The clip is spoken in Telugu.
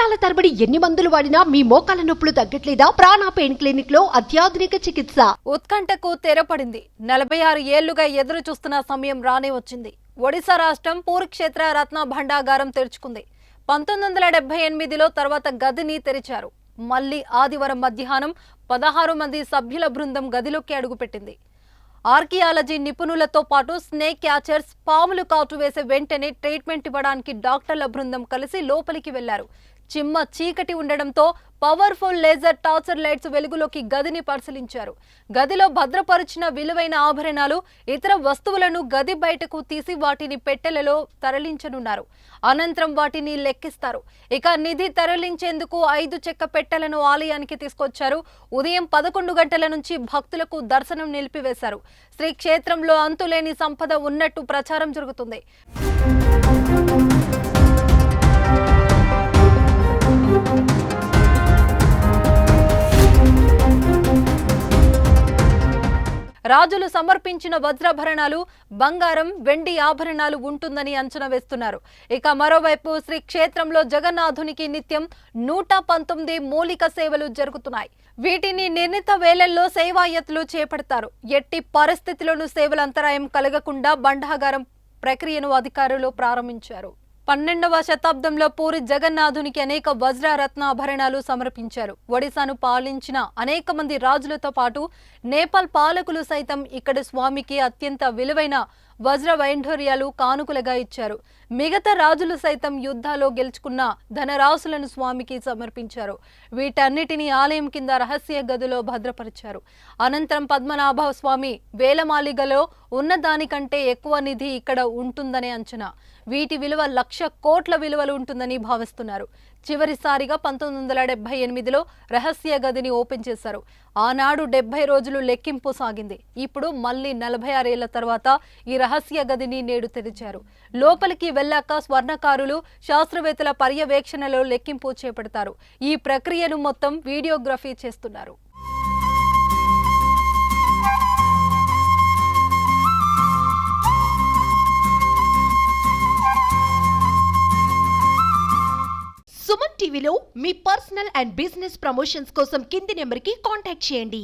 నెలల తరబడి ఎన్ని మందులు వాడినా మీ మోకాల నొప్పులు తగ్గట్లేదా? ప్రాణ పెయిన్ క్లినిక్ లో అత్యాధునిక చికిత్స. ఉత్కంఠకు తెరపడింది. 46 ఏళ్లుగా ఎదురు చూస్తున్న సమయం రానే వచ్చింది. ఒడిశా రాష్ట్రం పూరి క్షేత్ర రత్న భండాగారం తెరుచుకుంది. 1978లో తర్వాత గదిని తెరిచారు. మళ్లీ ఆదివారం మధ్యాహ్నం 16 మంది సభ్యుల బృందం గదిలోకి అడుగుపెట్టింది. ఆర్కియాలజీ నిపుణులతో పాటు స్నేక్ క్యాచర్స్, పాములు కాటు వేసే వెంటనే ట్రీట్మెంట్ ఇవ్వడానికి డాక్టర్ల బృందం కలిసి లోపలికి వెళ్లారు. చిమ్మ చీకటి ఉండడంతో పవర్ఫుల్ లేజర్ టార్చర్ లైట్స్ వెలుగులోకి గదిని పరిశీలించారు. గదిలో భద్రపరిచిన విలువైన ఆభరణాలు, ఇతర వస్తువులను గది బయటకు తీసి వాటిని పెట్టెలలో తరలించనున్నారు. అనంతరం వాటిని లెక్కిస్తారు. ఇక నిధి తరలించేందుకు 5 చెక్క పెట్టెలను ఆలయానికి తీసుకొచ్చారు. ఉదయం 11 గంటల నుంచి భక్తులకు దర్శనం నిలిపివేశారు. శ్రీ క్షేత్రంలో అంతులేని సంపద ఉన్నట్టు ప్రచారం జరుగుతుంది. రాజులు సమర్పించిన వజ్రాభరణాలు, బంగారం, వెండి ఆభరణాలు ఉంటుందని అంచనా వేస్తున్నారు. ఇక మరోవైపు శ్రీ క్షేత్రంలో జగన్నాథునికి నిత్యం 119 మూలిక సేవలు జరుగుతున్నాయి. వీటిని నిర్ణీత వేళల్లో సేవాయత్తులు చేపడతారు. ఎట్టి పరిస్థితుల్లోనూ సేవల అంతరాయం కలగకుండా బండాగారం ప్రక్రియను అధికారులు ప్రారంభించారు. 12వ శతాబ్దంలో పూరి జగన్నాథునికి అనేక వజ్ర రత్నాభరణాలు సమర్పించారు. ఒడిశాను పాలించిన అనేక మంది రాజులతో పాటు నేపాల్ పాలకులు సైతం ఇక్కడ స్వామికి అత్యంత విలువైన వజ్ర వైఢూర్యాలు కానుకలుగా ఇచ్చారు. మిగతా రాజులు సైతం యుద్ధాల్లో గెలుచుకున్న ధనరాశులను స్వామికి సమర్పించారు. వీటన్నిటినీ ఆలయం కింద రహస్య గదిలో భద్రపరిచారు. అనంతరం పద్మనాభ స్వామి వేలమాలిగలో ఉన్నదానికంటే ఎక్కువ నిధి ఇక్కడ ఉంటుందనే అంచనా. వీటి విలువ 1,00,000 కోట్ల విలువలు ఉంటుందని భావిస్తున్నారు. చివరిసారిగా 1978లో రహస్య గదిని ఓపెన్ చేశారు. ఆనాడు 70 రోజులు లెక్కింపు సాగింది. ఇప్పుడు మళ్లీ 46 ఏళ్ల తర్వాత ఈ రహస్య గదిని నేడు తెరిచారు. లోపలికి వెళ్లాక స్వర్ణకారులు, శాస్త్రవేత్తల పర్యవేక్షణలో లెక్కింపు చేపడతారు. ఈ ప్రక్రియను మొత్తం వీడియోగ్రఫీ చేస్తున్నారు. సుమన్ టీవీలో మీ పర్సనల్ అండ్ బిజినెస్ ప్రమోషన్స్ కోసం కింది నెంబర్కి కాంటాక్ట్ చేయండి.